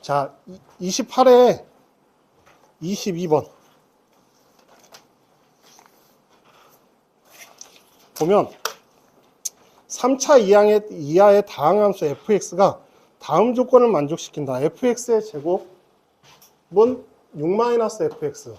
자, 28에 22번 보면 3차 이하의 다항함수 fx가 다음 조건을 만족시킨다. fx의 제곱은 6-fx.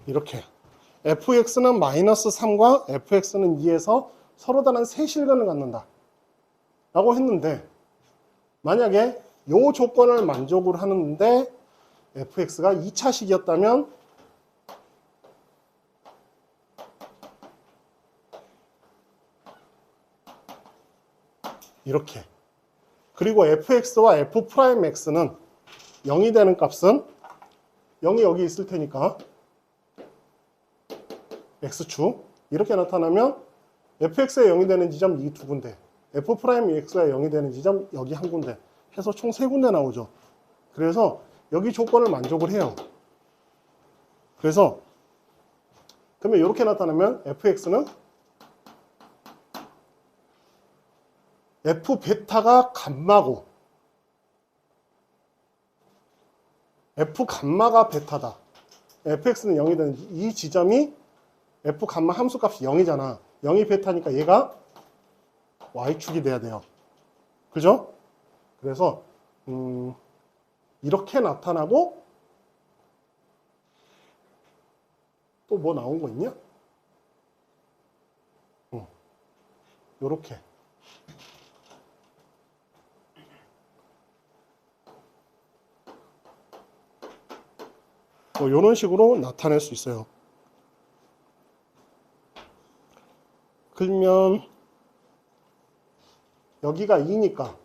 이렇게 fx는 -3과 fx는 2에서 서로 다른 세실근을 갖는다 라고 했는데, 만약에 이 조건을 만족을 하는데 fx가 2차식이었다면 이렇게, 그리고 fx와 f'x는 0이 되는 값은 0이 여기 있을 테니까 x축 이렇게 나타나면 fx가 0이 되는 지점 이 두 군데, f'x가 0이 되는 지점 여기 한 군데 해서 총 세 군데 나오죠. 그래서 여기 조건을 만족을 해요. 그래서 그러면 이렇게 나타나면 fx는 f베타가 감마고 f감마가 베타다. fx는 0이 되는 이 지점이 f감마 함수값이 0이잖아. 0이 베타니까 얘가 y축이 돼야 돼요. 그죠? 그래서 이렇게 나타나고, 또 뭐 나온 거 있냐? 요렇게. 뭐 요런 식으로 나타낼 수 있어요. 그러면 여기가 2니까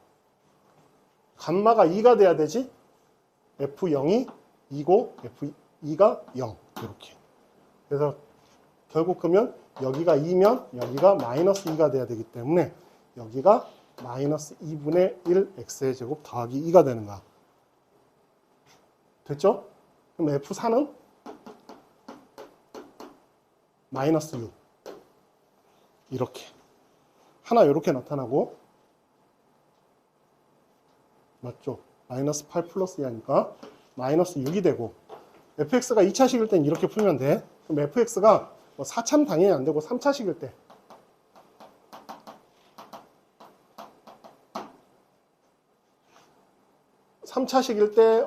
감마가 2가 돼야 되지? F0이 2고 F2가 0 이렇게. 그래서 결국 그러면 여기가 2면 여기가 -2가 돼야 되기 때문에 여기가 -2분의 1 x의 제곱 더하기 2가 되는 거야. 됐죠? 그럼 F4는 -6 이렇게 하나 이렇게 나타나고, 맞죠? -8 플러스 2하니까 -6이 되고, fx가 2차식일 땐 이렇게 풀면 돼. 그럼 fx가 뭐 4차는 당연히 안 되고 3차식일 때,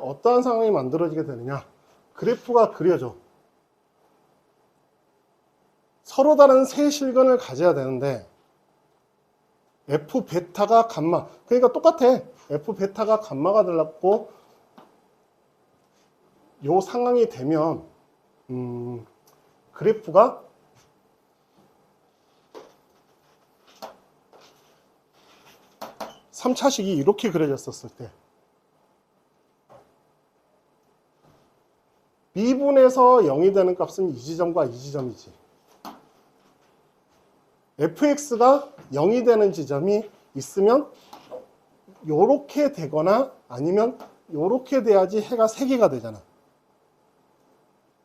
어떠한 상황이 만들어지게 되느냐? 그래프가 그려져. 서로 다른 세 실근을 가져야 되는데 f베타가 감마, 그러니까 똑같아. f베타가 감마가 들었고 요 상황이 되면 그래프가 (3차식이) 이렇게 그려졌었을 때 미분에서 0이 되는 값은 이 지점과 이 지점이지. fx가 0이 되는 지점이 있으면 요렇게 되거나 아니면 요렇게 돼야지 해가 3개가 되잖아.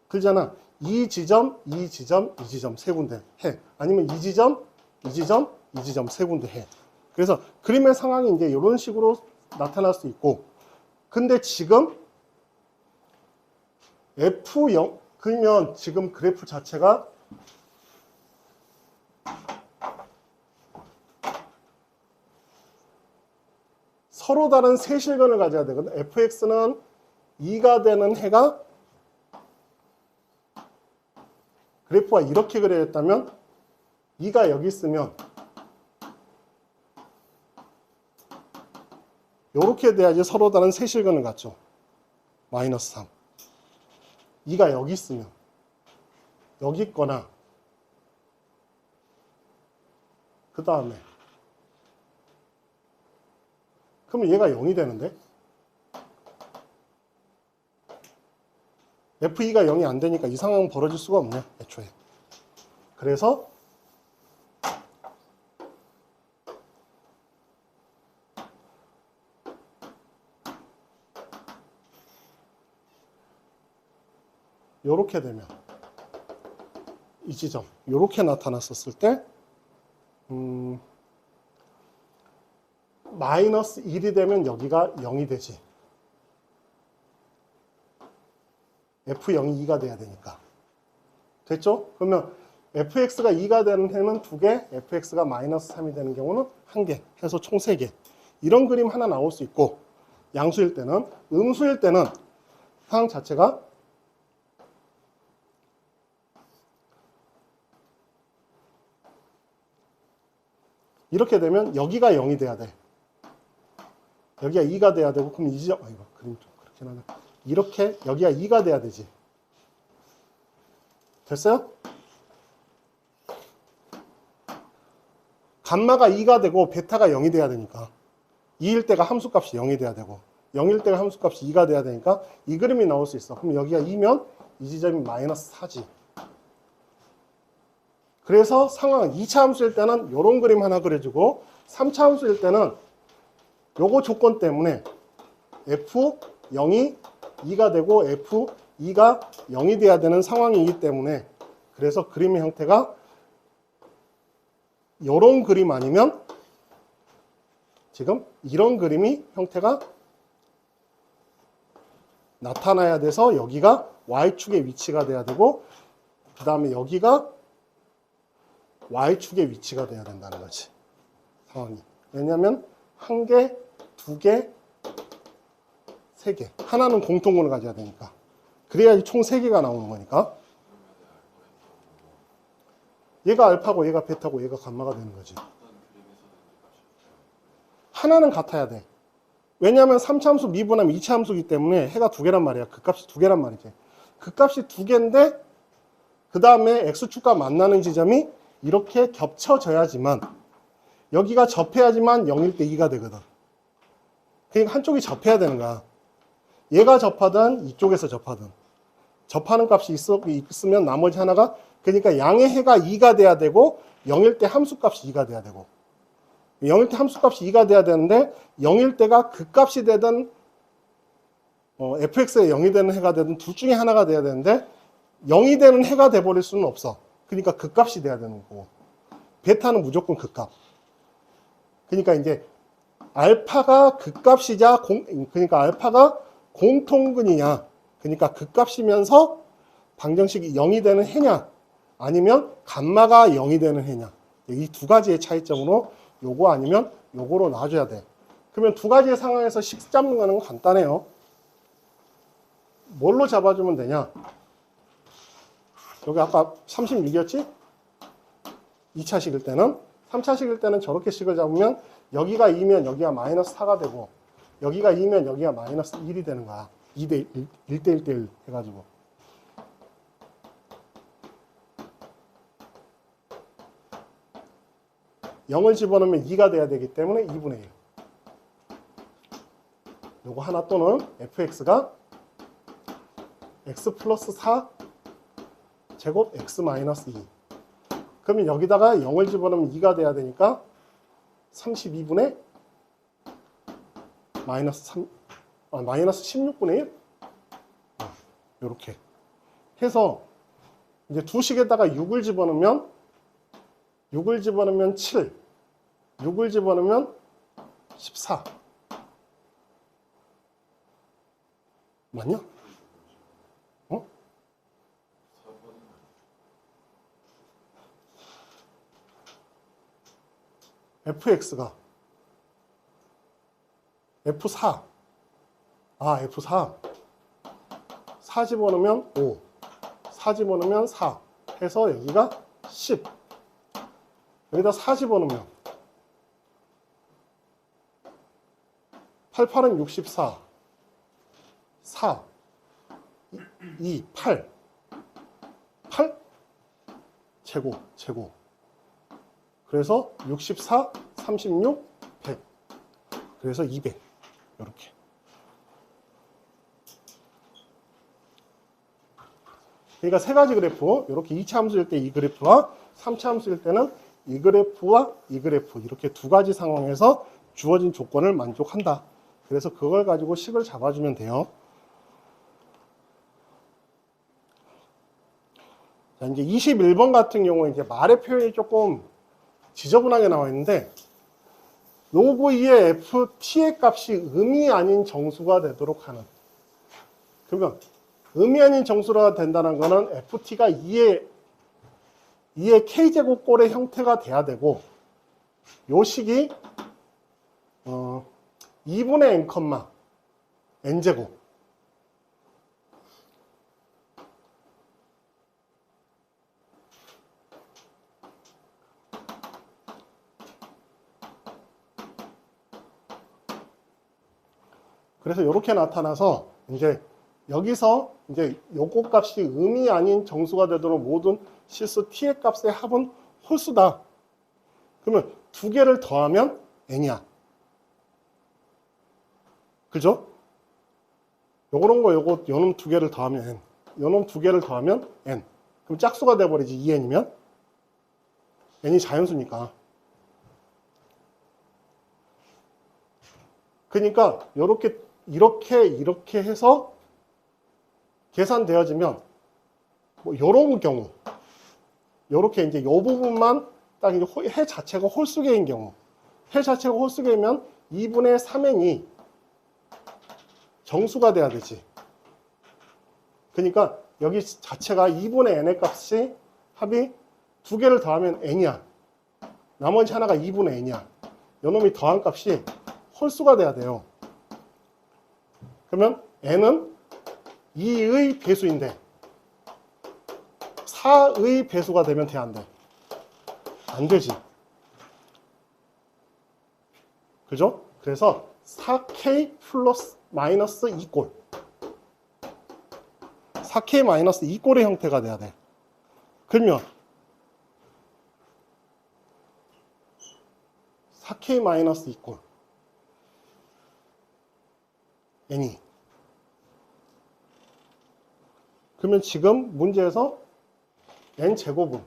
그러잖아. 이 지점, 이 지점, 이 지점 세 군데 해. 아니면 이 지점, 이 지점, 이 지점 세 군데 해. 그래서 그림의 상황이 이제 이런 식으로 나타날 수 있고, 근데 지금 F0, 그러면 지금 그래프 자체가 서로 다른 세 실근을 가져야 되거든. fx는 2가 되는 해가 그래프가 이렇게 그려졌다면 2가 여기 있으면 이렇게 돼야지 서로 다른 세 실근을 갖죠. -3. 2가 여기 있으면 여기 있거나, 그 다음에 그러면 얘가 0이 되는데, F2가 0이 안 되니까 이 상황은 벌어질 수가 없네, 애초에. 그래서 요렇게 되면 이 지점, 요렇게 나타났었을 때 마이너스 1이 되면 여기가 0이 되지. F0이 2가 돼야 되니까. 됐죠? 그러면 fx가 2가 되는 해는 2개, fx가 마이너스 3이 되는 경우는 1개, 해서 총 3개. 이런 그림 하나 나올 수 있고, 양수일 때는, 음수일 때는 상황 자체가 이렇게 되면 여기가 0이 돼야 돼. 여기가 2가 돼야 되고, 그럼 이 지점, 이거 그림 좀 그렇긴 하네. 이렇게 여기가 2가 돼야 되지. 됐어요? 감마가 2가 되고 베타가 0이 돼야 되니까 2일 때가 함수값이 0이 돼야 되고 0일 때가 함수값이 2가 돼야 되니까 이 그림이 나올 수 있어. 그럼 여기가 2면 이 지점이 마이너스 4지. 그래서 상황 2차 함수일 때는 이런 그림 하나 그려주고 3차 함수일 때는 요거 조건 때문에 F0이 2가 되고 F2가 0이 돼야 되는 상황이기 때문에 그래서 그림의 형태가 이런 그림 아니면 지금 이런 그림이 형태가 나타나야 돼서 여기가 Y축의 위치가 돼야 되고 그 다음에 여기가 Y축의 위치가 돼야 된다는 거지. 상황이. 왜냐하면 1개, 2개, 3개. 하나는 공통분을 가져야 되니까. 그래야지 총 3개가 나오는 거니까. 얘가 알파고 얘가 베타고 얘가 감마가 되는 거지. 하나는 같아야 돼. 왜냐하면 3차 함수 미분하면 2차 함수이기 때문에 해가 2개란 말이야. 극값이 2개란 말이지. 극값이 2개인데 그 다음에 x축과 만나는 지점이 이렇게 겹쳐져야지만 여기가 접해야지만 0일 때 2가 되거든. 그러니까 한쪽이 접해야 되는 거야. 얘가 접하든 이쪽에서 접하든 접하는 값이 있으면 나머지 하나가 그러니까 양의 해가 2가 돼야 되고 0일 때 함수값이 2가 돼야 되고 0일 때 함수값이 2가 돼야 되는데 0일 때가 극값이 되든 fx가 0이 되는 해가 되든 둘 중에 하나가 돼야 되는데 0이 되는 해가 돼버릴 수는 없어. 그러니까 극값이 돼야 되는 거고 베타는 무조건 극값. 그러니까 이제 알파가 극값이자 그러니까 알파가 공통근이냐 그러니까 극값이면서 방정식이 0이 되는 해냐 아니면 감마가 0이 되는 해냐 이 두 가지의 차이점으로 요거 아니면 요거로 놔줘야 돼. 그러면 두 가지의 상황에서 식 잡는 거는 간단해요. 뭘로 잡아주면 되냐? 여기 아까 36이었지? 2차식일 때는 3차식일 때는 저렇게 식을 잡으면 여기가 2면 여기가 마이너스 4가 되고 여기가 2면 여기가 마이너스 1이 되는 거야. 2대 1, 1대 1대 1 해가지고. 영을 집어넣으면 2가 돼야 되기 때문에 2분의 1. 요거 하나 또는 fx가 x 플러스 4 제곱 x 마이너스 2. 그러면 여기다가 0을 집어넣으면 2가 돼야 되니까 32분의 마이너스 16분의 1? 이렇게 해서 이제 두 식에다가 6을 집어넣으면 7, 6을 집어넣으면 14. 맞냐? 어? fx가 F4 F4 4 집어넣으면 5 4 집어넣으면 4 해서 여기가 10 여기다 4 집어넣으면 8, 8은 64 4 2, 8 제곱 그래서 64, 36, 100 그래서 200 이렇게 그러니까 세 가지 그래프, 이렇게 2차 함수일 때 이 그래프와 3차 함수일 때는 이 그래프와 이 그래프, 이렇게 두 가지 상황에서 주어진 조건을 만족한다. 그래서 그걸 가지고 식을 잡아주면 돼요. 자, 이제 21번 같은 경우에 이제 말의 표현이 조금 지저분하게 나와 있는데, 노브이의 ft의 값이 음이 아닌 정수가 되도록 하는. 그러면 음이 아닌 정수가 된다는 거는 ft가 2의 k제곱꼴의 형태가 돼야 되고, 요 식이 2분의 n, n제곱. 그래서 이렇게 나타나서 이제 여기서 이제 요거 값이 음이 아닌 정수가 되도록 모든 실수 t의 값의 합은 홀수다. 그러면 두 개를 더하면 n이야. 그죠? 요런 거 요놈 두 개를 더하면 n. 요놈 두 개를 더하면 n. 그럼 짝수가 돼버리지 2n이면. n이 자연수니까. 그러니까 이렇게 해서 계산되어지면 뭐 요런 경우, 요렇게 이제 요 부분만 딱 이제 해 자체가 홀수계인 경우, 해 자체가 홀수계면 2분의 3n이 정수가 돼야 되지. 그러니까 여기 자체가 2분의 n의 값이 합이 두 개를 더하면 n이야. 나머지 하나가 2분의 n이야. 요놈이 더한 값이 홀수가 돼야 돼요. 그러면 n은 2의 배수인데 4의 배수가 되면 돼, 안 돼? 안 되지. 그죠? 그래서 4k 플러스 마이너스 2꼴, 4k 마이너스 2꼴의 형태가 돼야 돼. 그러면 4k 마이너스 2꼴 n이, 그러면 지금 문제에서 n제곱은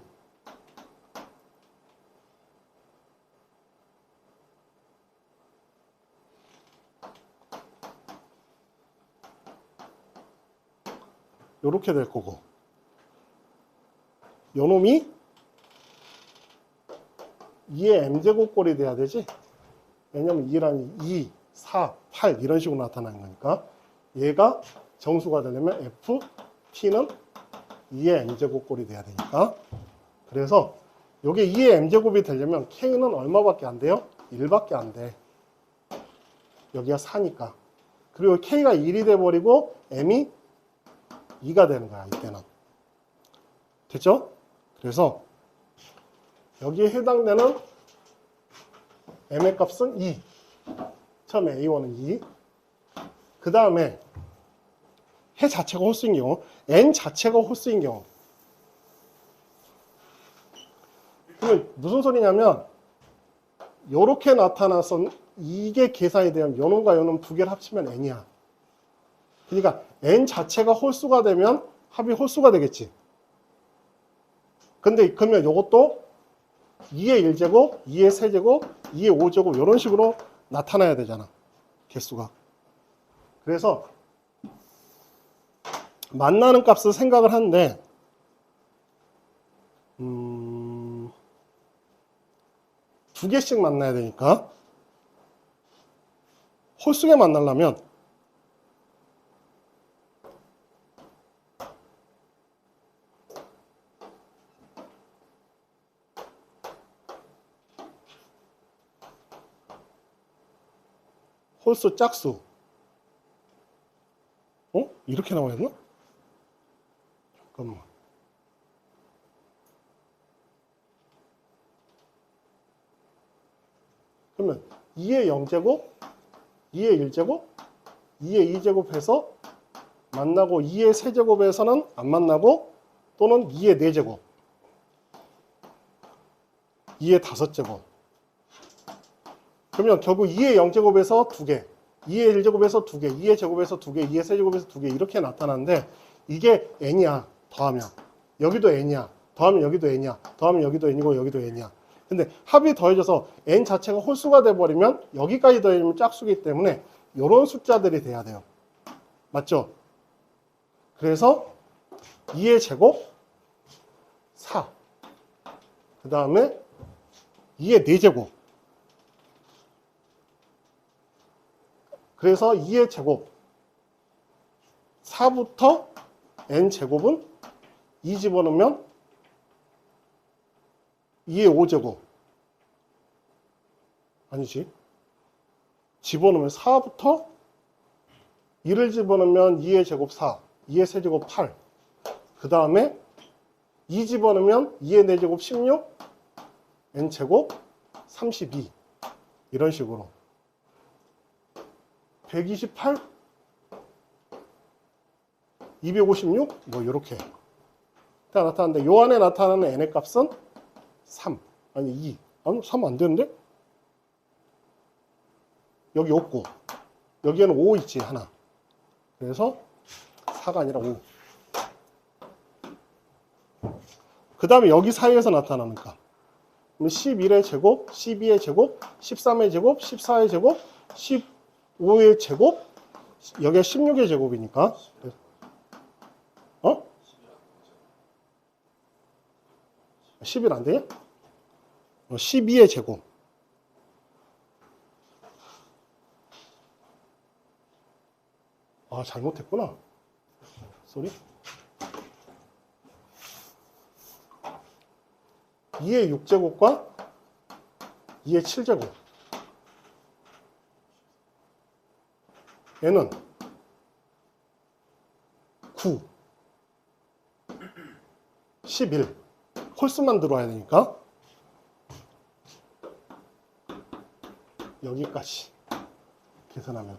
요렇게 될 거고, 요놈이 2의 m제곱꼴이 돼야 되지. 왜냐면 2라는 2, 4, 8 이런 식으로 나타나는 거니까. 얘가 정수가 되려면 ft는 2의 m제곱꼴이 돼야 되니까. 그래서 요게 2의 m제곱이 되려면 k는 얼마밖에 안 돼요? 1밖에 안 돼. 여기가 4니까. 그리고 k가 1이 돼버리고 m이 2가 되는 거야, 이때는. 됐죠? 그래서 여기에 해당되는 m의 값은 2. 처음에 a1은 2. 그 다음에 해 자체가 홀수인 경우, n 자체가 홀수인 경우. 그러면 무슨 소리냐면 요렇게 나타나서 이게 계산이 되면 요놈과 요놈 두 개를 합치면 n이야. 그러니까 n 자체가 홀수가 되면 합이 홀수가 되겠지. 근데 그러면 요것도 2의 1제곱, 2의 세제곱, 2의 5제곱 이런 식으로 나타나야 되잖아, 개수가. 그래서 만나는 값을 생각을 하는데 두 개씩 만나야 되니까 홀수게 만나려면 홀수 짝수. 이렇게 나와야 되나? 잠깐만. 그러면 2의 0제곱, 2의 1제곱, 2의 2제곱 해서 만나고 2의 세제곱에서는 안 만나고, 또는 2의 4제곱, 2의 5제곱. 그러면 결국 2의 0제곱에서 2개, 2의 1제곱에서 2개, 2의 제곱에서 2개, 2의 세제곱에서 2개 이렇게 나타나는데 이게 n이야. 더하면 여기도 n이야. 더하면 여기도 n이야. 더하면 여기도 n이고 여기도 n이야. 근데 합이 더해져서 n 자체가 홀수가 돼버리면 여기까지 더해지면 짝수기 때문에 이런 숫자들이 돼야 돼요. 맞죠? 그래서 2의 제곱 4. 그 다음에 2의 4제곱. 그래서 2의 제곱 4부터 n제곱은 2 집어넣으면 2의 5제곱. 아니지. 집어넣으면 4부터 2를 집어넣으면 2의 제곱 4, 2의 세제곱 8. 그 다음에 2 집어넣으면 2의 4제곱 16, n제곱 32. 이런 식으로. 128, 256, 뭐 이렇게 다 나타나는데 요 안에 나타나는 n의 값은 3, 아니 2. 아니 3 안 되는데? 여기 없고 여기에는 5 있지 하나. 그래서 4가 아니라 5. 그 다음에 여기 사이에서 나타나는 값. 11의 제곱, 12의 제곱, 13의 제곱, 14의 제곱, 15의 제곱, 여기가 16의 제곱이니까. 어? 11 안 되냐? 12의 제곱. 아, 잘못했구나. 쏘리. 2의 6제곱과 2의 7제곱. 얘는 9, 11. 홀수만 들어와야 되니까 여기까지 계산하면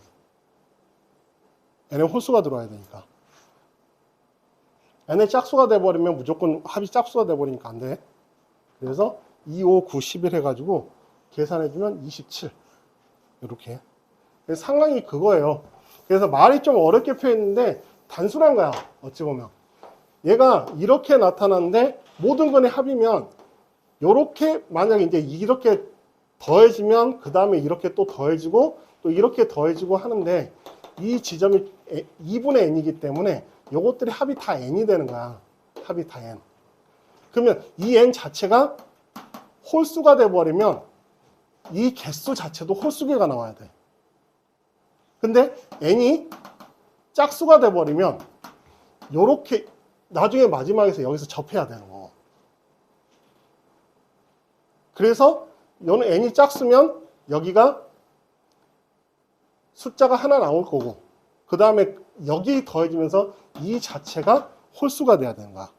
n의 홀수가 들어와야 되니까 n의 짝수가 돼버리면 무조건 합이 짝수가 돼버리니까 안 돼. 그래서 2, 5, 9, 11 해가지고 계산해주면 27. 이렇게. 상황이 그거예요. 그래서 말이 좀 어렵게 표현했는데 단순한 거야. 어찌 보면. 얘가 이렇게 나타나는데 모든 건의 합이면 이렇게 만약에 이제 이렇게 더해지면 그 다음에 이렇게 또 더해지고 또 이렇게 더해지고 하는데 이 지점이 2분의 n이기 때문에 요것들이 합이 다 n이 되는 거야. 합이 다 n. 그러면 이 n 자체가 홀수가 돼버리면 이 개수 자체도 홀수계가 나와야 돼. 근데 n이 짝수가 돼버리면 요렇게 나중에 마지막에서 여기서 접해야 되는 거. 그래서 요는 n이 짝수면 여기가 숫자가 하나 나올 거고 그 다음에 여기 더해지면서 이 자체가 홀수가 돼야 되는 거야.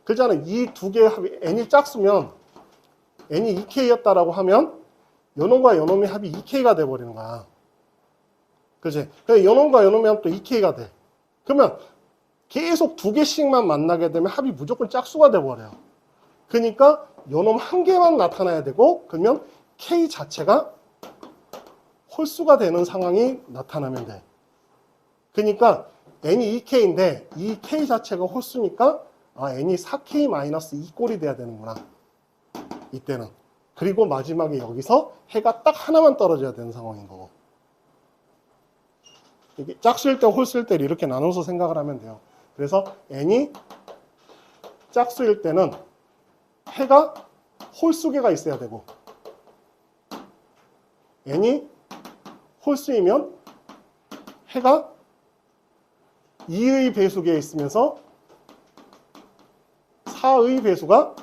그렇잖아. 이 두 개의 합이 n이 짝수면 n이 2k였다라고 하면 요놈과 요놈의 합이 2k가 돼버리는 거야. 그치? 그래서 요놈과 요놈의 합도 2k가 돼. 그러면 계속 두 개씩만 만나게 되면 합이 무조건 짝수가 돼버려요. 그러니까 요놈 한 개만 나타나야 되고 그러면 k 자체가 홀수가 되는 상황이 나타나면 돼. 그러니까 n이 2k인데 이 k 자체가 홀수니까 아, n이 4k-2 꼴이 돼야 되는구나. 이때는. 그리고 마지막에 여기서 해가 딱 하나만 떨어져야 되는 상황인 거고. 이게 짝수일 때 홀수일 때 이렇게 나눠서 생각을 하면 돼요. 그래서 n이 짝수일 때는 해가 홀수계가 있어야 되고 n이 홀수이면 해가 2의 배수계에 있으면서 4의 배수가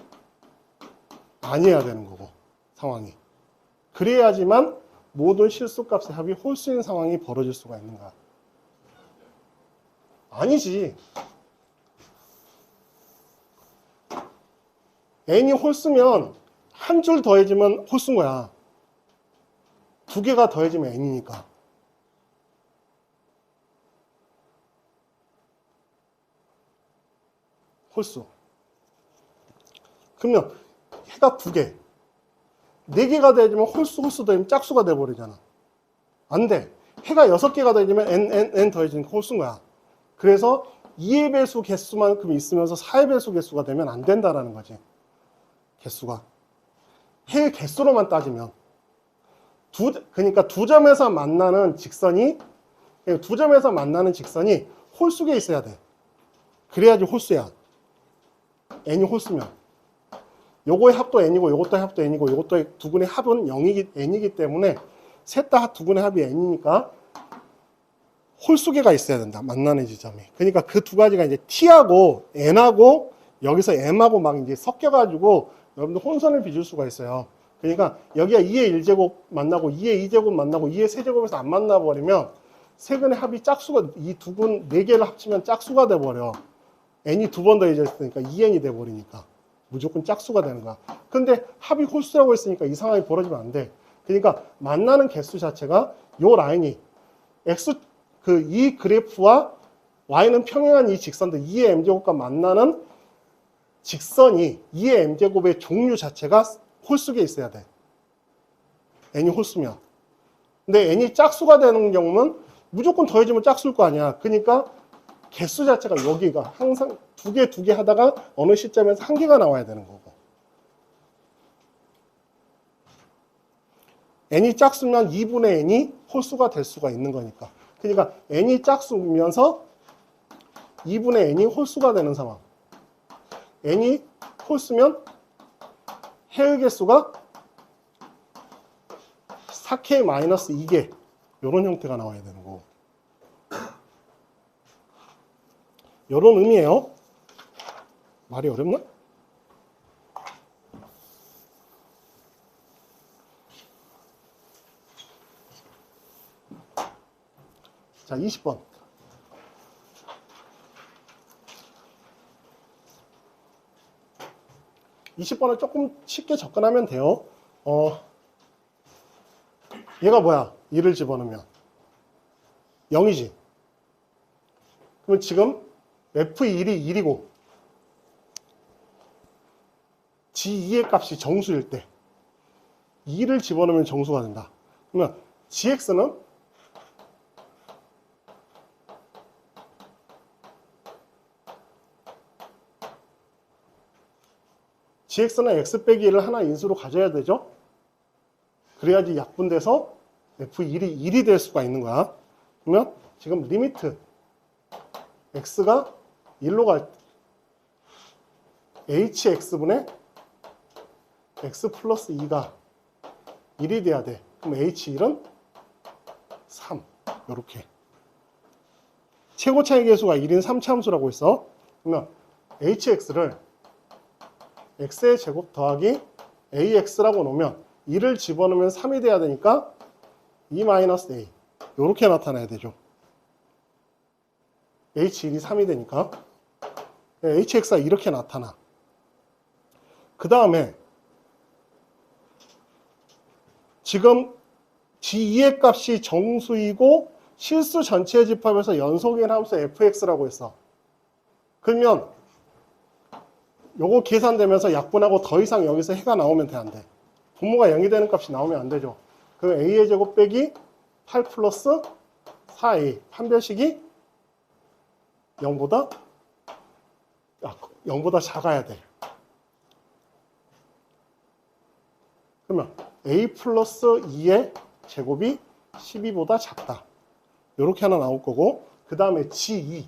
아니어야 되는 거고 상황이. 그래야지만 모든 실수값의 합이 홀수인 상황이 벌어질 수가 있는 거야. 아니지. n이 홀수면 한 줄 더해지면 홀수인 거야. 두 개가 더해지면 n이니까. 홀수. 그러면 해가 두 개. 네 개가 더해지면 홀수 더해지면 짝수가 돼버리잖아. 안 돼. 해가 6개가 더해지면 n 더해지니까 홀수인 거야. 그래서 2의 배수 개수만큼 있으면서 4의 배수 개수가 되면 안 된다라는 거지. 개수가. 해의 개수로만 따지면. 그러니까 두 점에서 만나는 직선이 홀수에 있어야 돼. 그래야지 홀수야. n이 홀수면. 요거의 합도 n이고 요것도 합도 n이고 요것도 두 군의 합은 n이기 때문에 셋 다 두 군의 합이 n이니까 홀수계가 있어야 된다. 만나는 지점이. 그러니까 그 두 가지가 이제 t하고 n하고 여기서 m하고 막 이제 섞여가지고 여러분들 혼선을 빚을 수가 있어요. 그러니까 여기가 2의 1제곱 만나고 2의 2제곱 만나고 2의 세제곱에서 안 만나버리면 세근의 합이 짝수가 이 두 군, 네 개를 합치면 짝수가 돼버려. n이 두 번 더해져 있으니까 2n이 돼버리니까 무조건 짝수가 되는 거야. 근데 합이 홀수라고 했으니까 이 상황이 벌어지면 안 돼. 그러니까 만나는 개수 자체가 요 라인이 이 그래프와 y는 평행한 이 직선들 2의 m제곱과 만나는 직선이 2의 m제곱의 종류 자체가 홀수에 있어야 돼. n이 홀수면. 근데 n이 짝수가 되는 경우는 무조건 더해지면 짝수일 거 아니야. 그러니까 개수 자체가 여기가 항상 두 개 하다가 어느 시점에서 한 개가 나와야 되는 거고. n이 짝수면 2분의 n이 홀수가 될 수가 있는 거니까. 그러니까 n이 짝수면서 2분의 n이 홀수가 되는 상황. n이 홀수면 해의 개수가 4k-2개 이런 형태가 나와야 되는 거고. 이런 의미예요. 말이 어렵나? 자, 20번. 20번을 조금 쉽게 접근하면 돼요. 얘가 뭐야? 2를 집어넣으면 0이지. 그러면 지금 F1이 1이고 G2의 값이 정수일 때 2를 집어넣으면 정수가 된다. 그러면 GX는 X 빼기 1을 하나 인수로 가져야 되죠. 그래야지 약분돼서 F1이 1이 될 수가 있는 거야. 그러면 지금 리미트 X가 1로 갈 때 HX분의 X 플러스 2가 1이 돼야 돼. 그럼 H1은 3. 이렇게. 최고 차이 계수가 1인 3차함수라고 했어. 그러면 HX를 X의 제곱 더하기 AX라고 놓으면 2를 집어넣으면 3이 돼야 되니까 2-A. 이렇게 나타나야 되죠. H1이 3이 되니까. HX가 이렇게 나타나. 그 다음에 지금 G2의 값이 정수이고 실수 전체의 집합에서 연속인 함수 fx라고 했어. 그러면 요거 계산되면서 약분하고 더 이상 여기서 해가 나오면 돼, 안 돼? 분모가 0이 되는 값이 나오면 안 되죠. 그럼 a의 제곱 빼기 8 플러스 4a 판별식이 0보다 작아야 돼. 그러면 a 플러스 2의 제곱이 12보다 작다. 이렇게 하나 나올 거고, 그 다음에 G2.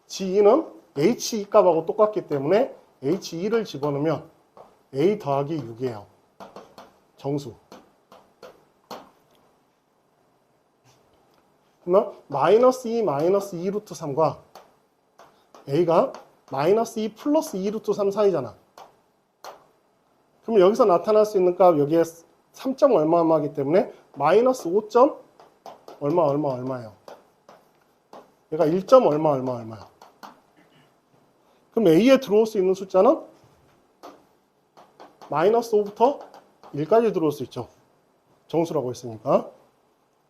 G2는 H2 값하고 똑같기 때문에 H2를 집어넣으면 A 더하기 6이에요. 정수. 그러면 마이너스 2 마이너스 2 루트 3과 A가 마이너스 2 플러스 2 루트 3 사이잖아. 그럼 여기서 나타날 수 있는 값 여기에 3점 얼마이기 때문에 마이너스 5점 얼마예요. 얘가 1점 얼마야. 그럼 A에 들어올 수 있는 숫자는 마이너스 5부터 1까지 들어올 수 있죠. 정수라고 했으니까.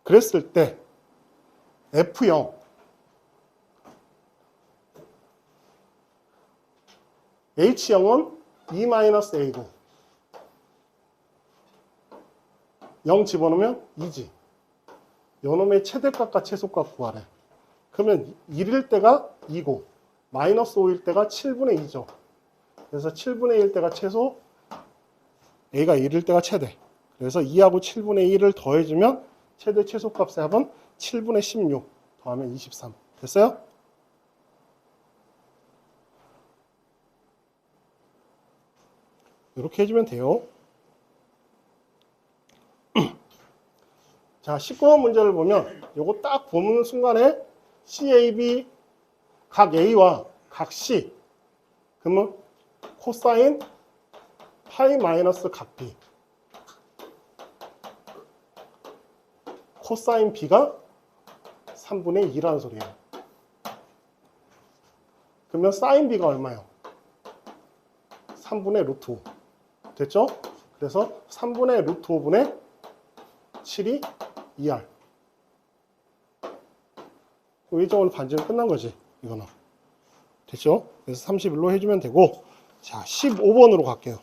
그랬을 때 F0 H0은 2-A고 0 집어넣으면 2지. 요놈의 최대값과 최소값 구하래. 그 그러면 1일 때가 2고 마이너스 5일 때가 7분의 2죠. 그래서 7분의 1 때가 최소, a가 1일 때가 최대. 그래서 2하고 7분의 1을 더해주면 최대 최소값의 합은 7분의 16 더하면 23. 됐어요? 이렇게 해주면 돼요. 자, 19번 문제를 보면 요거 딱 보는 순간에 CAB 각 A와 각 C, 그러면 코사인 파이 마이너스 각 B, 코사인 B가 3분의 2라는 소리예요. 그러면 사인 B가 얼마예요? 3분의 루트 5. 됐죠? 그래서 3분의 루트 5분의 7이 2R. 일정으로 반지름 끝난 거지, 이거는. 됐죠? 그래서 31로 해주면 되고, 자, 15번으로 갈게요.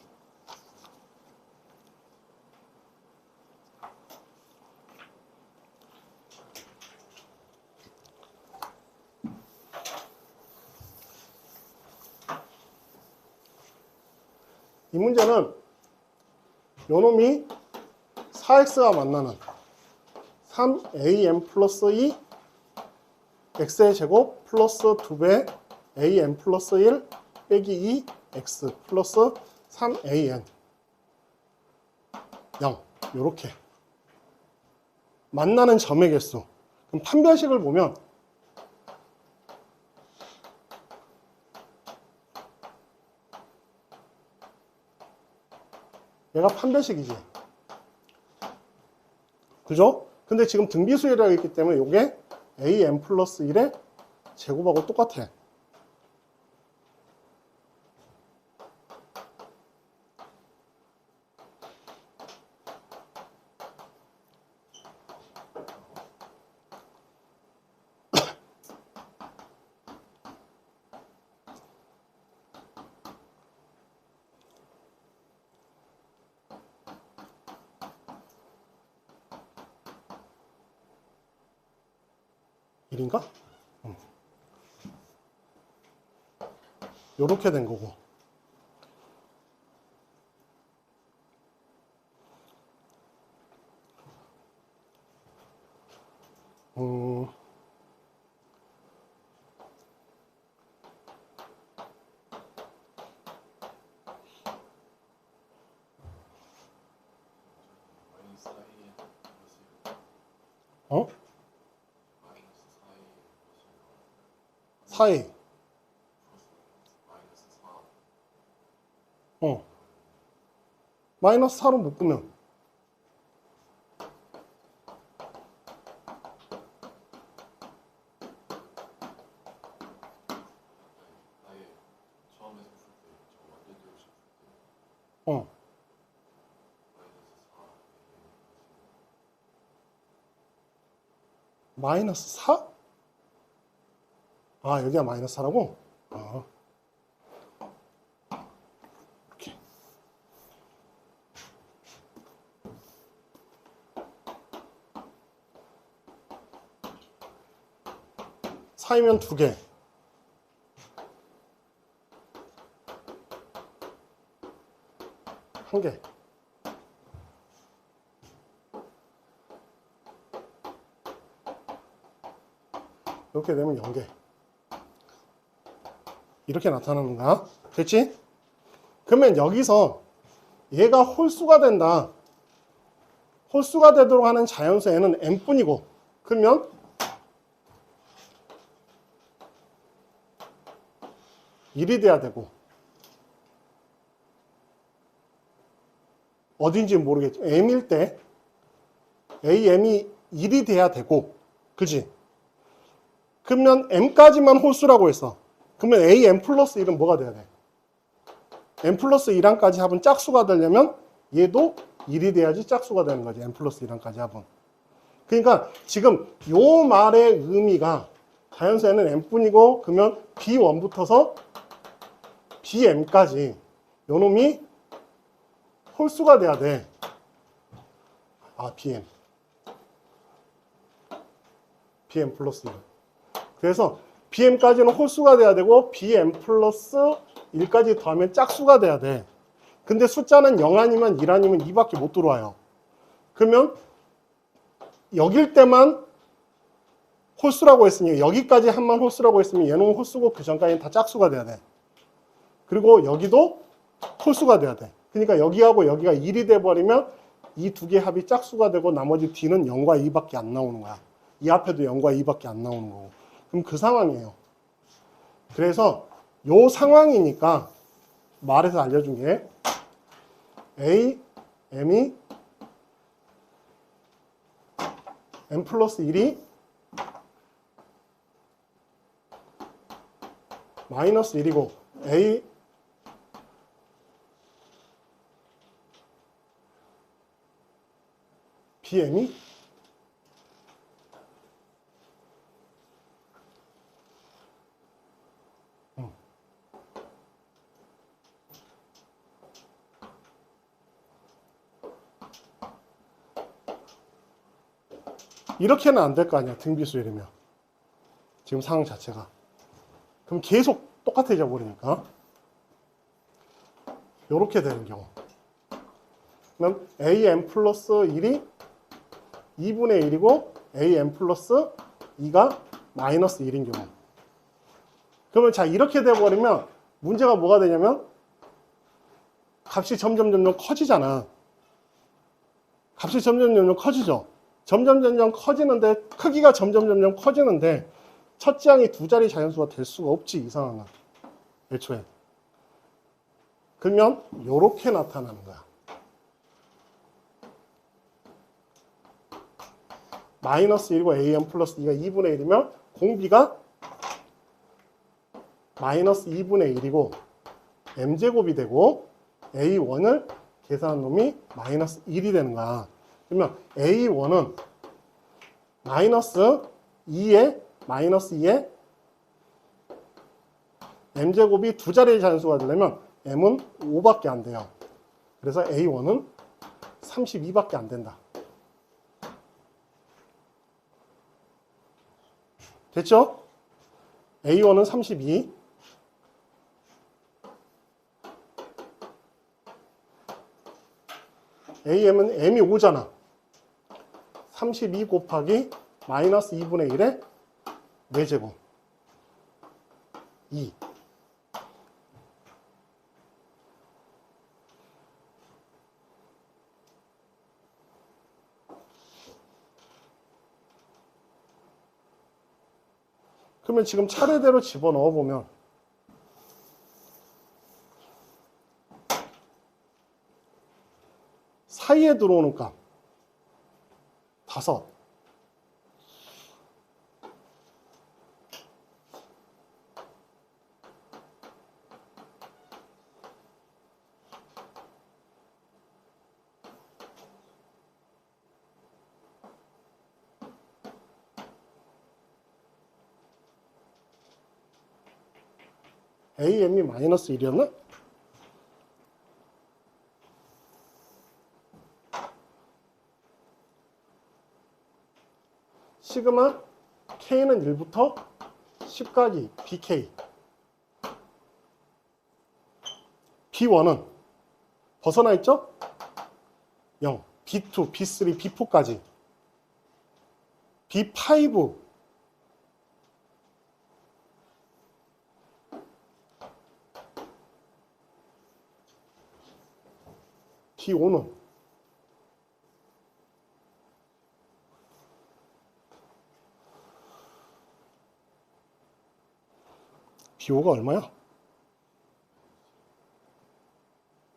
이 문제는 요놈이 4x가 만나는 3am 플러스 2 x의 제곱 플러스 2배 am 플러스 1 빼기 2 x 플러스 3an 0 요렇게 만나는 점의 개수. 그럼 판별식을 보면 얘가 판별식이지. 그죠? 근데 지금 등비수열이라고 있기 때문에 이게 am 플러스 1의 제곱하고 똑같아. 일인가? 요렇게 된 거고. 어? 4a. 마이너스 4로 묶으면 마이너스 4? 아, 여기가 마이너스 4라고? 이렇게. 사이면 2개. 한 개. 이렇게 되면 0개. 이렇게 나타나는 거야. 됐지? 그러면 여기서 얘가 홀수가 된다. 홀수가 되도록 하는 자연수 n은 n뿐이고, 그러면 일이 돼야 되고, 어딘지 모르겠지. m일 때 am이 1이 돼야 되고, 그지? 그러면 m까지만 홀수라고 했어. 그러면 am 플러스 1은 뭐가 돼야 돼? m 플러스 1항까지 합은 짝수가 되려면 얘도 1이 돼야지 짝수가 되는 거지. m 플러스 1항까지 합은. 그러니까 지금 요 말의 의미가 자연수에는 m뿐이고, 그러면 b1부터서 bm까지 요 놈이 홀수가 돼야 돼. 아, bm 플러스 1. 그래서 bm까지는 홀수가 돼야 되고 bm 플러스 1까지 더하면 짝수가 돼야 돼. 근데 숫자는 0 아니면 1 아니면 2밖에 못 들어와요. 그러면 여길 때만 홀수라고 했으니 여기까지 한만 홀수라고 했으면 얘는 홀수고 그 전까지는 다 짝수가 돼야 돼. 그리고 여기도 홀수가 돼야 돼. 그러니까 여기하고 여기가 1이 돼버리면 이 두 개 합이 짝수가 되고 나머지 D는 0과 2밖에 안 나오는 거야. 이 앞에도 0과 2밖에 안 나오는 거고. 그럼 그 상황이에요. 그래서 요 상황이니까 말해서 알려준 게 A, M이 M 플러스 1이 마이너스 1이고 A BM이 이렇게는 안 될 거 아니야. 등비수 이러면 지금 상황 자체가 그럼 계속 똑같아져 버리니까 이렇게 되는 경우 그럼 AM 플러스 1이 2분의 1이고 AM 플러스 2가 마이너스 1인 경우 그러면 자 이렇게 돼버리면 문제가 뭐가 되냐면 값이 점점 커지잖아. 값이 점점 커지죠. 점점 커지는데 크기가 점점 커지는데 첫째 항이 두 자리 자연수가 될 수가 없지 이 상황은 애초에. 그러면 이렇게 나타나는 거야. 마이너스 1이고 AM 플러스 2가 2분의 1이면 공비가 마이너스 2분의 1이고 m제곱이 되고 A1을 계산한 놈이 마이너스 1이 되는 거야. 그러면 A1은 마이너스 2에 m제곱이 두 자리의 자연수가 되려면 m은 5밖에 안 돼요. 그래서 A1은 32밖에 안 된다. 됐죠? A1은 32. AM은 M이 5잖아. 32 곱하기 마이너스 2분의 1의 4제곱. 2. 그러면 지금 차례대로 집어넣어 보면 사이에 들어오는 값 5. AM이 마이너스 1이었나? 시그마 K는 1부터 10까지 BK. B1은 벗어나 있죠? 0. B2, B3, B4까지. B5 B5는 B5가 얼마야?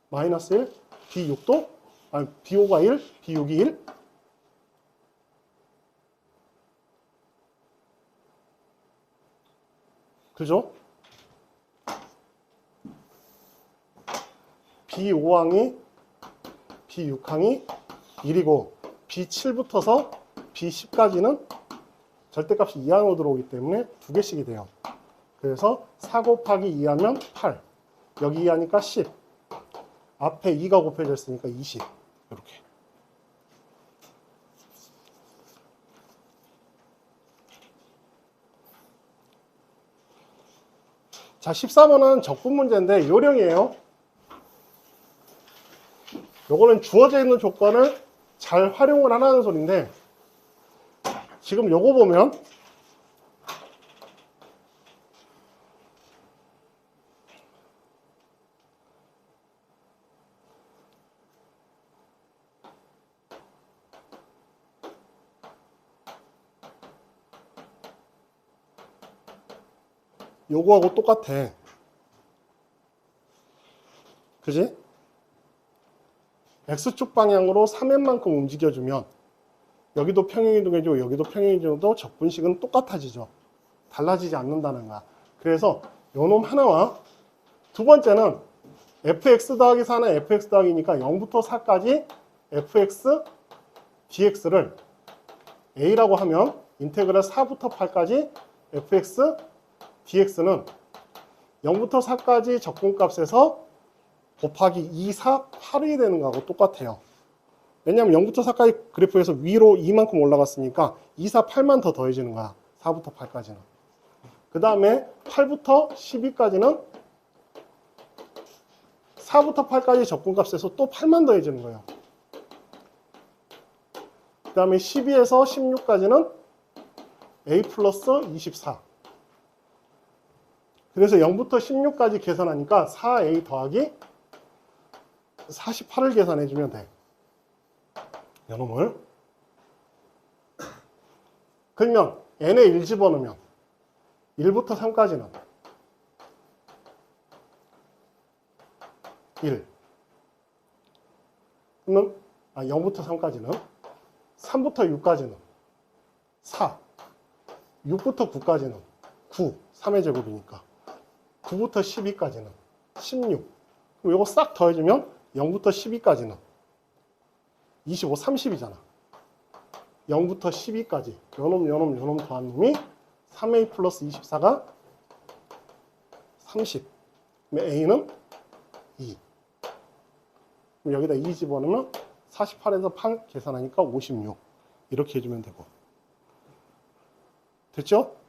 마이너스 1, B6도? 아니, B5가 1, B6이 1? 그죠? B5항이 B6항이 1이고 B7부터서 B10까지는 절대값이 2항으로 들어오기 때문에 두 개씩이 돼요. 그래서 4 곱하기 2하면 8. 여기 2하니까 10. 앞에 2가 곱해져 있으니까 20. 이렇게. 자, 13번은 적분 문제인데 요령이에요. 요거는 주어져 있는 조건을 잘 활용을 하라는 소리인데, 지금 요거 보면 요거하고 똑같아. 그지? X축 방향으로 3m만큼 움직여주면 여기도 평행이동해주고 여기도 평행이동해도 적분식은 똑같아지죠. 달라지지 않는다는 거야. 그래서 요놈 하나와 두 번째는 fx 더하기 4는 fx 더하기니까 0부터 4까지 fx dx를 a라고 하면 인테그랄 4부터 8까지 fx dx는 0부터 4까지 적분값에서 곱하기 2, 4, 8이 되는 거하고 똑같아요. 왜냐하면 0부터 4까지 그래프에서 위로 2만큼 올라갔으니까 2, 4, 8만 더 더해지는 거야. 4부터 8까지는. 그 다음에 8부터 12까지는 4부터 8까지 적분값에서 또 8만 더해지는 거예요. 그 다음에 12에서 16까지는 a 플러스 24. 그래서 0부터 16까지 계산하니까 4a 더하기 48을 계산해주면 돼. 요놈을. 그러면 n에 1 집어넣으면 1부터 3까지는 1. 그러면 0부터 3까지는 3부터 6까지는 4. 6부터 9까지는 9. 3의 제곱이니까. 9부터 12까지는 16. 그럼 이거 싹 더해주면 0부터 12까지는 25, 30이잖아. 0부터 12까지 요놈 더한 놈이 3a 플러스 24가 30. 그럼 a는 2. 그럼 여기다 2 집어넣으면 48에서 8 계산하니까 56. 이렇게 해주면 되고. 됐죠?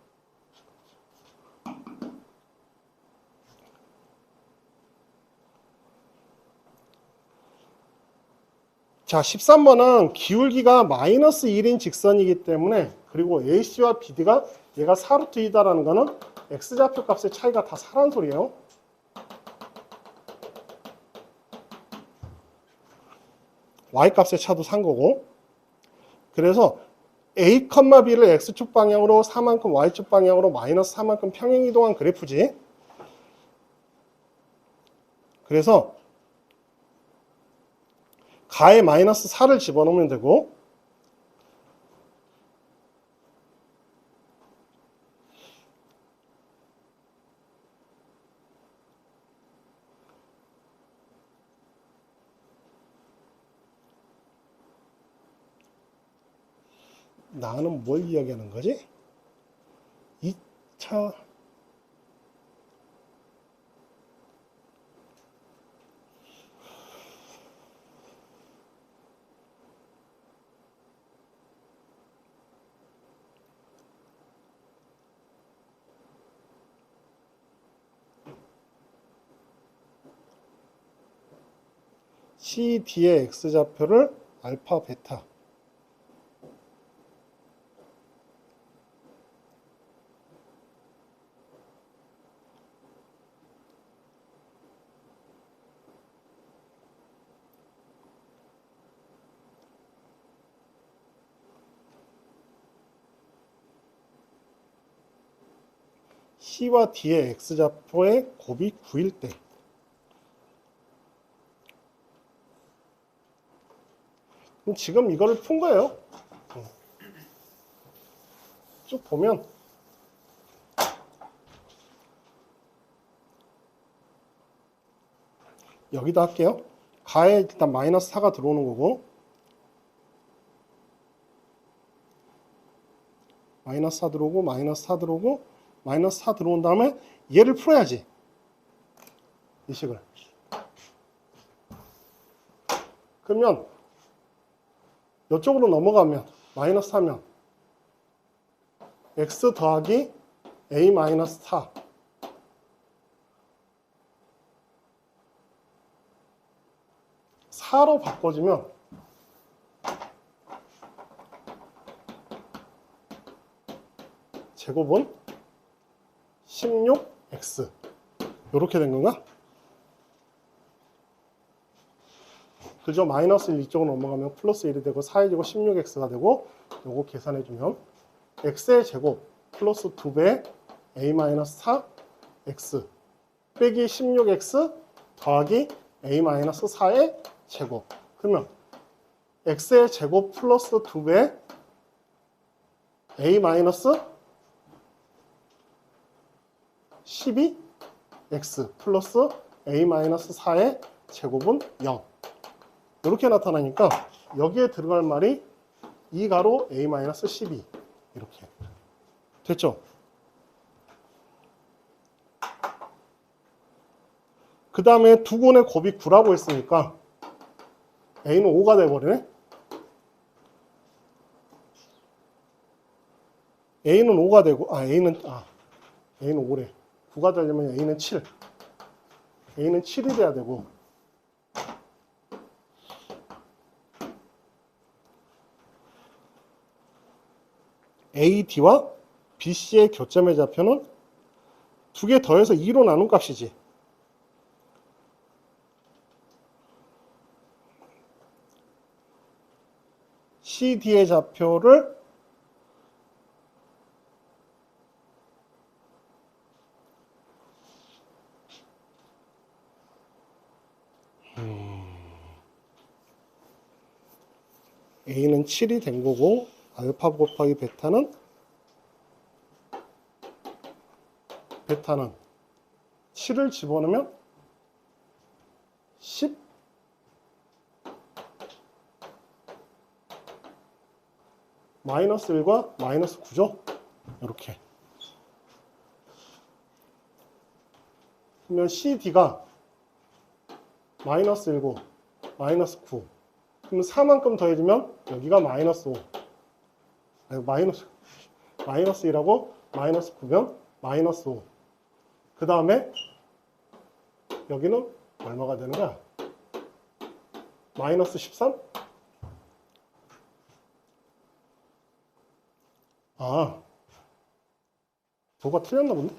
자, 13번은 기울기가 마이너스 1인 직선이기 때문에, 그리고 AC와 BD가 얘가 4루트 2다라는 거는 X좌표 값의 차이가 다 4란 소리예요. Y 값의 차도 3 거고. 그래서 A, B를 X축 방향으로 4만큼 Y축 방향으로 마이너스 4만큼 평행 이동한 그래프지. 그래서 가에 마이너스 4를 집어넣으면 되고, 나는 뭘 이야기하는 거지? 2차 CD의 X좌표를 알파, 베타. C와 D의 X좌표의 곱이 9일 때. 그럼 지금 이거를 푼 거예요. 쭉 보면 여기다 할게요. 가에 일단 마이너스 4가 들어오는 거고, 마이너스 4 들어오고 마이너스 4 들어오고 마이너스 4 들어온 다음에 얘를 풀어야지. 이 식을. 그러면 이쪽으로 넘어가면 마이너스 하면 x 더하기 a 마이너스 4 4로 바꿔주면 제곱은 16x 이렇게 된 건가? 그죠? 마이너스 1 이쪽으로 넘어가면 플러스 1이 되고 4의 제곱 16x가 되고 요거 계산해주면 x의 제곱 플러스 2배 a-4x 빼기 16x 더하기 a-4의 제곱. 그러면 x의 제곱 플러스 2배 a-12x 플러스 a-4의 제곱은 0. 이렇게 나타나니까 여기에 들어갈 말이 2가로 a-12 이렇게 됐죠? 그 다음에 두 군의 곱이 9라고 했으니까 a는 5가 돼버리네. a는 5가 되고 a는 5래. 9가 되려면 a는 7. a는 7이 돼야 되고 AD와 BC의 교점의 좌표는 두 개 더해서 2로 나눈 값이지. CD의 좌표를 A는 7이 된 거고 알파 곱하기 베타는 7을 집어넣으면 10 마이너스 1과 마이너스 9죠. 이렇게. 그러면 CD가 마이너스 1고 마이너스 9. 그럼 4만큼 더해주면 여기가 마이너스 5. 마이너스 1하고 마이너스 9면 마이너스 5. 그 다음에 여기는 얼마가 되는 거야? 마이너스 13? 도가 틀렸나 본데?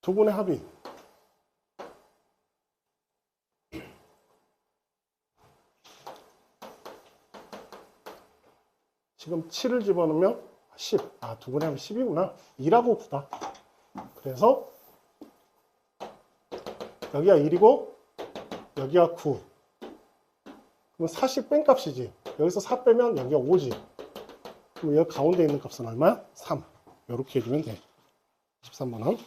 두 분의 합이 지금 7을 집어넣으면 10. 두 분의 합이 10이구나. 2라고 9다. 그래서 여기가 1이고 여기가 9. 그럼 40 뺀 값이지. 여기서 4 빼면 여기가 5지. 그럼 여기 가운데 있는 값은 얼마야? 3. 이렇게 해주면 돼. 13번은.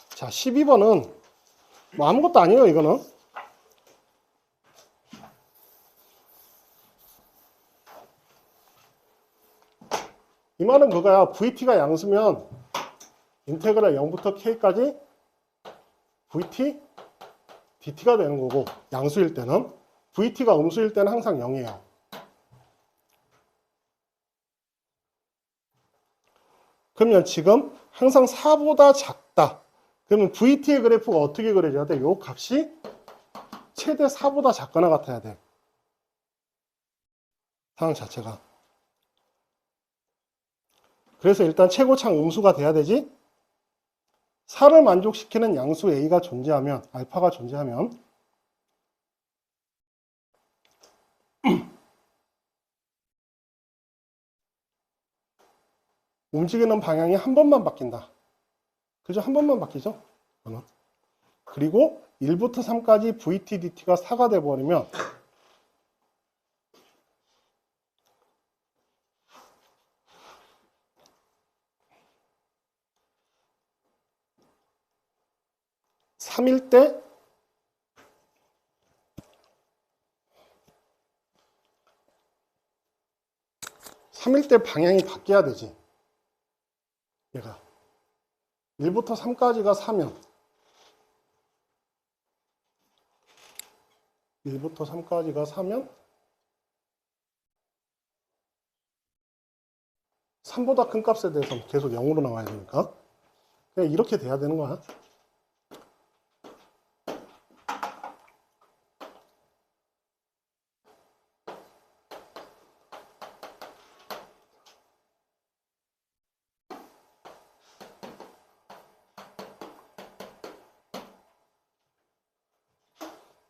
자, 12번은 뭐 아무것도 아니에요, 이거는. 이 말은 그거야. VT가 양수면 인테그랄 0부터 K까지 VT, DT가 되는 거고 양수일 때는 VT가 음수일 때는 항상 0이에요. 그러면 지금 항상 4보다 작다. 그러면 VT의 그래프가 어떻게 그려져야 돼? 요 값이 최대 4보다 작거나 같아야 돼. 상황 자체가. 그래서 일단 최고창 음수가 돼야 되지. 4를 만족시키는 양수 A가 존재하면, 알파가 존재하면 움직이는 방향이 한 번만 바뀐다. 그죠? 한 번만 바뀌죠? 그리고 1부터 3까지 VT, DT가 4가 돼버리면 (3일) 때 3일 때 방향이 바뀌어야 되지. 얘가 1부터 3까지가 4면 1부터 3까지가 4면 3보다 큰 값에 대해서 계속 0으로 나와야 되니까 그냥 이렇게 돼야 되는 거야.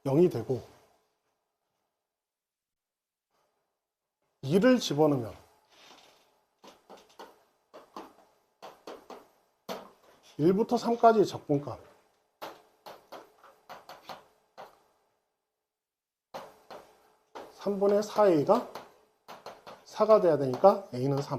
(0이) 되고 2를 집어넣으면 1부터 3까지의 적분값 (3분의 4a가) 4가 돼야 되니까 a는 3.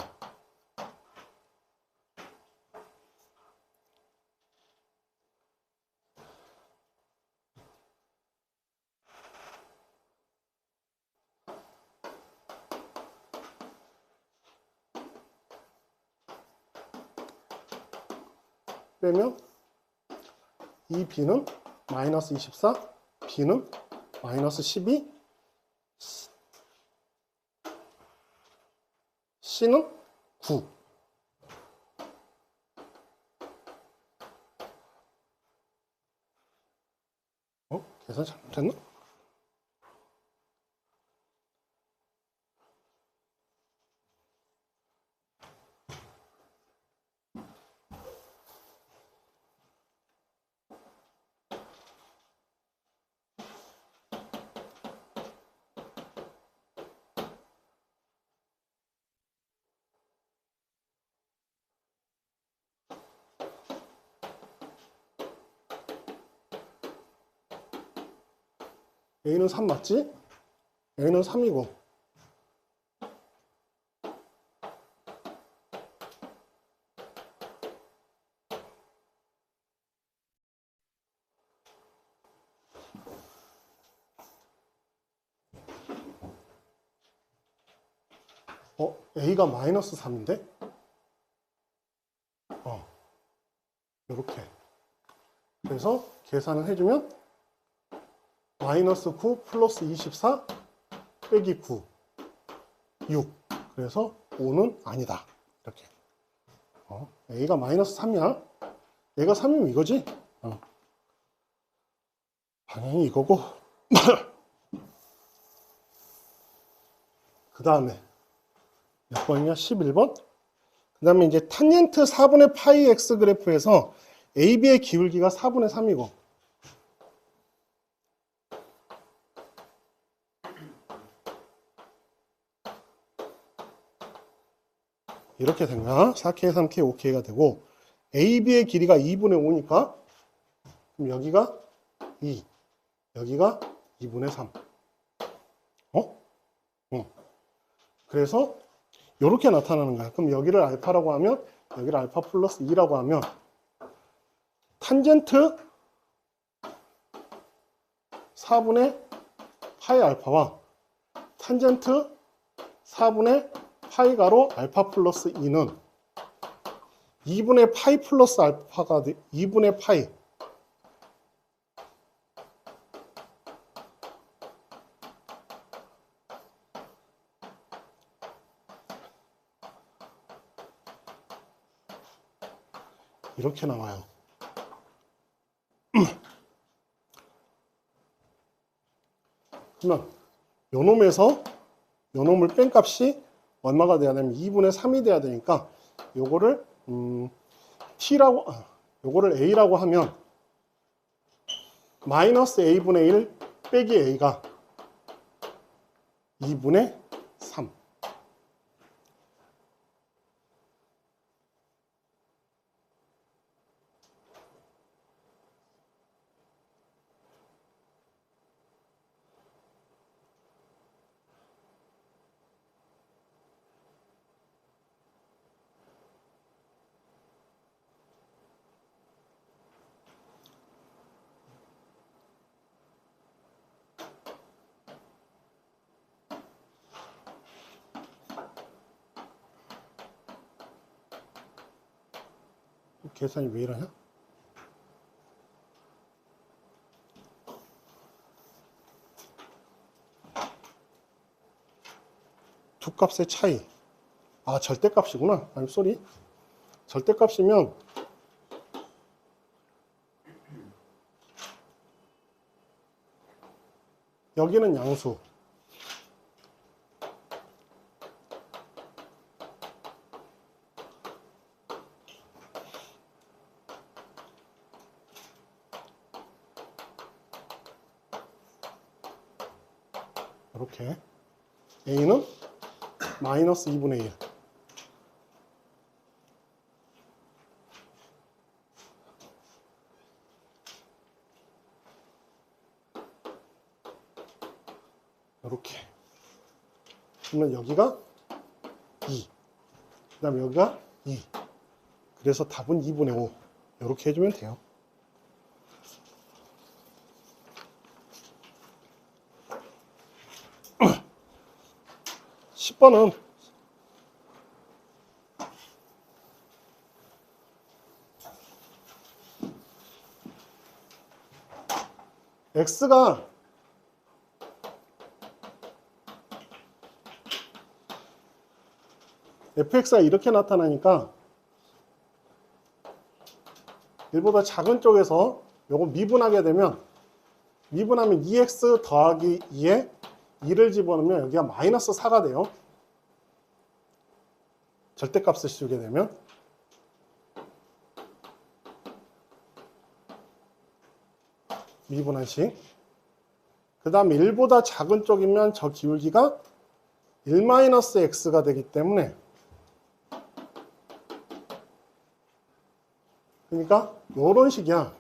빼면 이 b는 마이너스 24, b는 마이너스 12, c는 9. 계산 잘못했나? a는 3 맞지? a는 3이고 a가 마이너스 3인데? 이렇게. 그래서 계산을 해주면 마이너스 9 플러스 24 빼기 9, 6. 그래서 5는 아니다. 이렇게. a가 마이너스 3이야. 얘가 3이면 이거지? 방향이 이거고. 그 다음에 몇 번이냐? 11번. 그 다음에 이제 탄젠트 4분의 파이 x 그래프에서 AB의 기울기가 4분의 3이고 이렇게 된 거야. 4K, 3K, 5K가 되고 AB의 길이가 2분의 5니까 그럼 여기가 2, 여기가 2분의 3. 그래서 이렇게 나타나는 거야. 그럼 여기를 알파라고 하면 여기를 알파 플러스 2라고 하면 탄젠트 4분의 파이 알파와 탄젠트 4분의 파이 가로 알파 플러스 2는 2분의 파이 플러스 알파가 2분의 파이 이렇게 나와요. 그러면 요놈에서 요놈을 뺀 값이 얼마가 돼야 되면 2분의 3이 돼야 되니까 요거를 t라고 요거를 a라고 하면 마이너스 a분의 1 빼기 a가 2분의 3. 계산이 왜 이러냐? 두 값의 차이. 아, 절대값이구나. 아니, 쏘리. 절대값이면 여기는 양수. 이렇게. A는 마이너스 2분의 1. 이렇게. 그러면 여기가 2. 그 다음에 여기가 2. 그래서 답은 2분의 5. 이렇게 해주면 돼요. (10번은) x가 fx가 이렇게 나타나니까 1보다 작은 쪽에서 요거 미분하게 되면, 미분하면 2x 더하기 2에 2를 집어넣으면 여기가 마이너스 4가 돼요. 절대값을 씌우게 되면. 미분한식. 그 다음에 1보다 작은 쪽이면 저 기울기가 1-x가 되기 때문에, 그러니까 요런 식이야.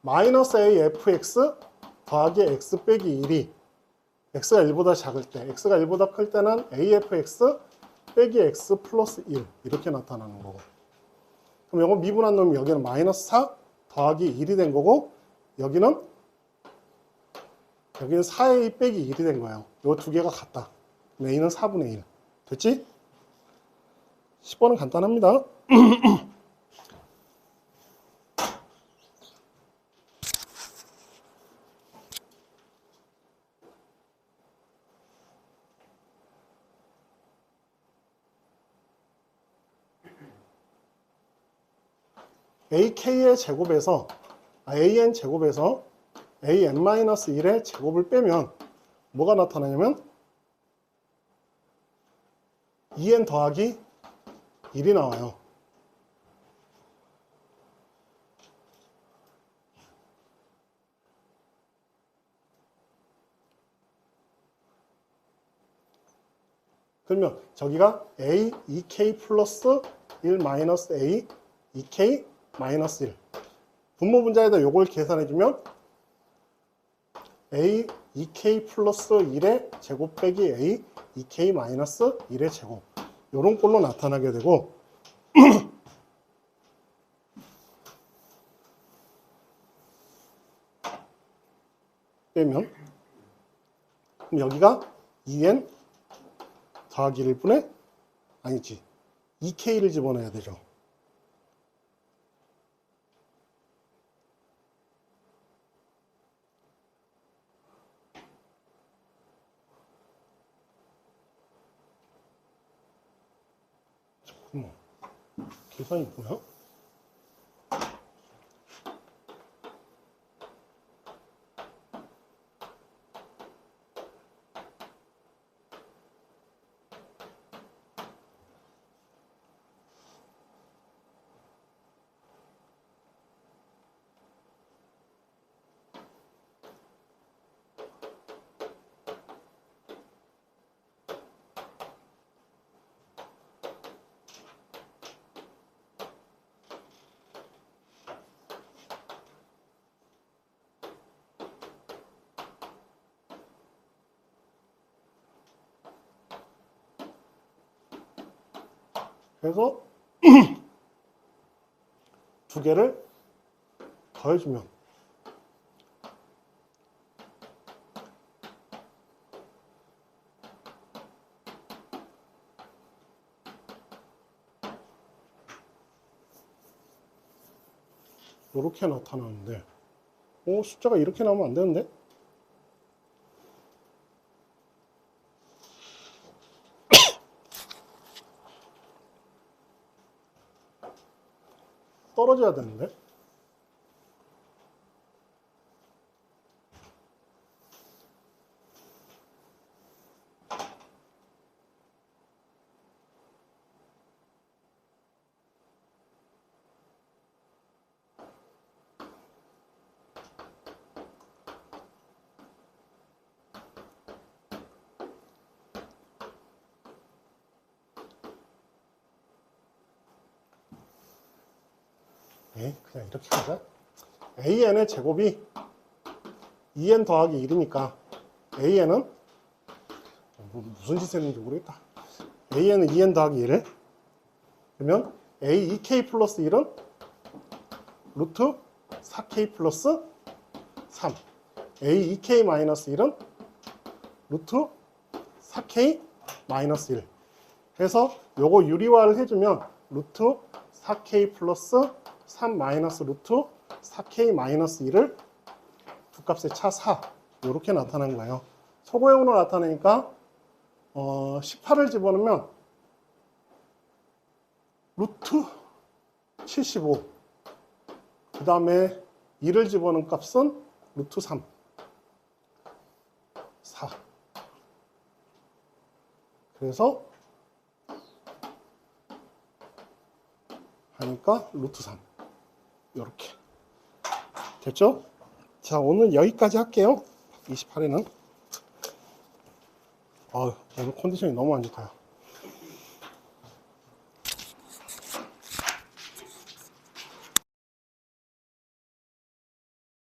마이너스 a fx 더하기 x 빼기 1이 x가 1보다 작을 때, x가 1보다 클 때는 afx 빼기 x 플러스 1 이렇게 나타나는 거고. 그럼 이거 미분한 놈이 여기는 마이너스 4 더하기 1이 된 거고, 여기는 4a 빼기 1이 된 거예요. 요 두 개가 같다. 그럼 a는 4분의 1. 됐지? 10번은 간단합니다. ak의 제곱에서 an 제곱에서 an-1의 제곱을 빼면 뭐가 나타나냐면 2n 더하기 1이 나와요. 그러면 저기가 a 2k 플러스 1 마이너스 a 2k 마이너스 1. 분모 분자에다 요걸 계산해주면 a 2k 플러스 1의 제곱 빼기 a 2k 마이너스 1의 제곱. 요런 꼴로 나타나게 되고, 빼면 그럼 여기가 2n 더하기 1분의, 아니지, 2k를 집어넣어야 되죠. 계산이 뭐야? 그래서 두 개를 더해주면 이렇게 나타나는데, 숫자가 이렇게 나오면 안 되는데? 떨어져야 되는데. 네, 그냥 이렇게 가자. AN의 제곱이 2n 더하기 1이니까 AN은 무슨 짓을 했는지 모르겠다. AN은 2n 더하기 1. 그러면 A2K 플러스 1은 루트 4K 플러스 3. A2K 마이너스 1은 루트 4K 마이너스 1. 해서 요거 유리화를 해주면 루트 4K 플러스 3 마이너스 루트 4K 마이너스 1을 두 값의 차 4. 이렇게 나타난 거예요. 소거형으로 나타내니까 18을 집어넣으면 루트 75. 그 다음에 2를 집어넣은 값은 루트 3. 4. 그래서 하니까 루트 3. 이렇게 됐죠? 자, 오늘 여기까지 할게요. 28회는 오늘 컨디션이 너무 안 좋다.